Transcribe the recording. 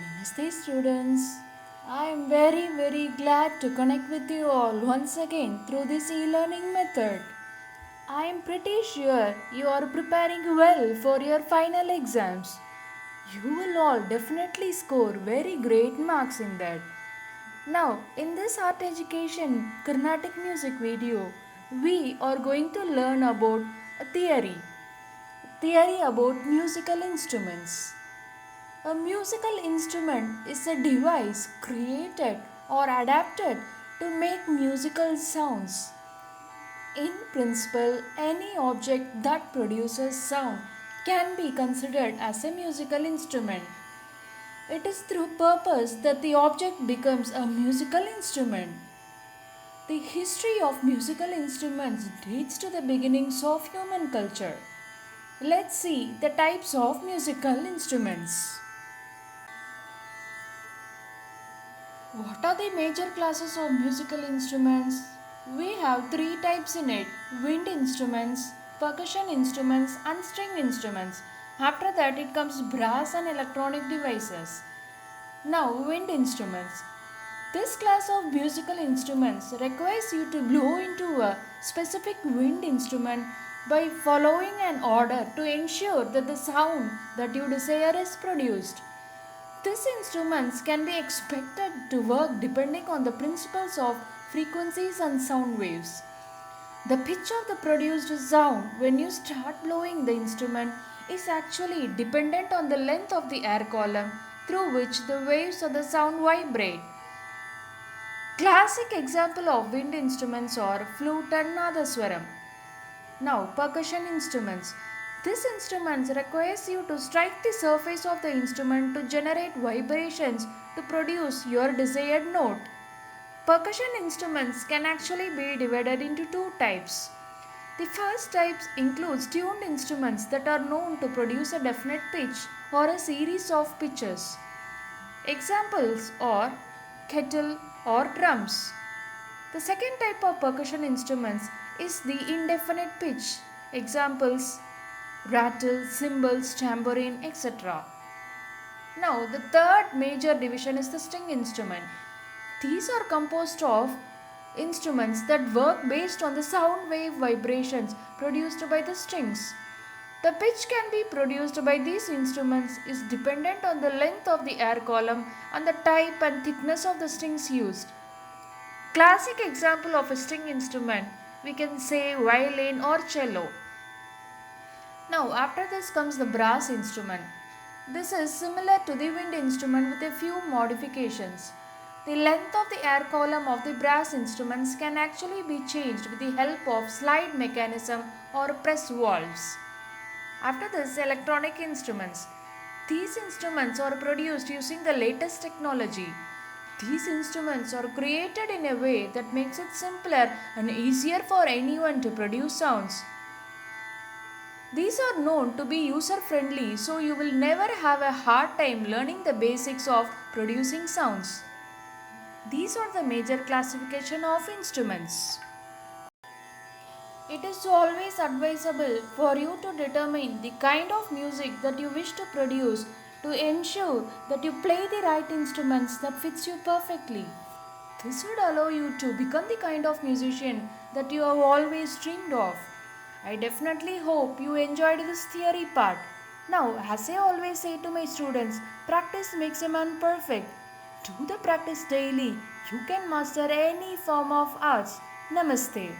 Namaste students. I am very glad to connect with you all once again through this e-learning method. I am pretty sure you are preparing well for your final exams. You will all definitely score very great marks in that. Now, in this art education Carnatic music video, we are going to learn about a theory about musical instruments. A musical instrument is a device created or adapted to make musical sounds. In principle, any object that produces sound can be considered as a musical instrument. It is through purpose that the object becomes a musical instrument. The history of musical instruments dates to the beginnings of human culture. Let's see the types of musical instruments. What are the major classes of musical instruments? We have three types in it: wind instruments, percussion instruments, and string instruments. After that, it comes brass and electronic devices. Now, wind instruments. This class of musical instruments requires you to blow into a specific wind instrument by following an order to ensure that the sound that you desire is produced. These instruments can be expected to work depending on the principles of frequencies and sound waves. The pitch of the produced sound when you start blowing the instrument is actually dependent on the length of the air column through which the waves of the sound vibrate. Classic example of wind instruments are flute and nadaswaram. Now, percussion instruments. These instruments requires you to strike the surface of the instrument to generate vibrations to produce your desired note. Percussion instruments can actually be divided into two types. The first type includes tuned instruments that are known to produce a definite pitch or a series of pitches. Examples are kettle or drums. The second type of percussion instruments is the indefinite pitch. Examples rattle, cymbals, tambourine, etc. Now, the third major division is the string instrument. These are composed of instruments that work based on the sound wave vibrations produced by the strings. The pitch can be produced by these instruments is dependent on the length of the air column and the type and thickness of the strings used. Classic example of a string instrument, we can say violin or cello. Now, after this comes the brass instrument. This is similar to the wind instrument with a few modifications. The length of the air column of the brass instruments can actually be changed with the help of slide mechanism or press valves. After this, electronic instruments. These instruments are produced using the latest technology. These instruments are created in a way that makes it simpler and easier for anyone to produce sounds. These are known to be user friendly, so you will never have a hard time learning the basics of producing sounds. These are the major classification of instruments. It is always advisable for you to determine the kind of music that you wish to produce to ensure that you play the right instruments that fits you perfectly. This would allow you to become the kind of musician that you have always dreamed of. I definitely hope you enjoyed this theory part. Now, as I always say to my students, practice makes a man perfect. Do the practice daily. You can master any form of arts. Namaste.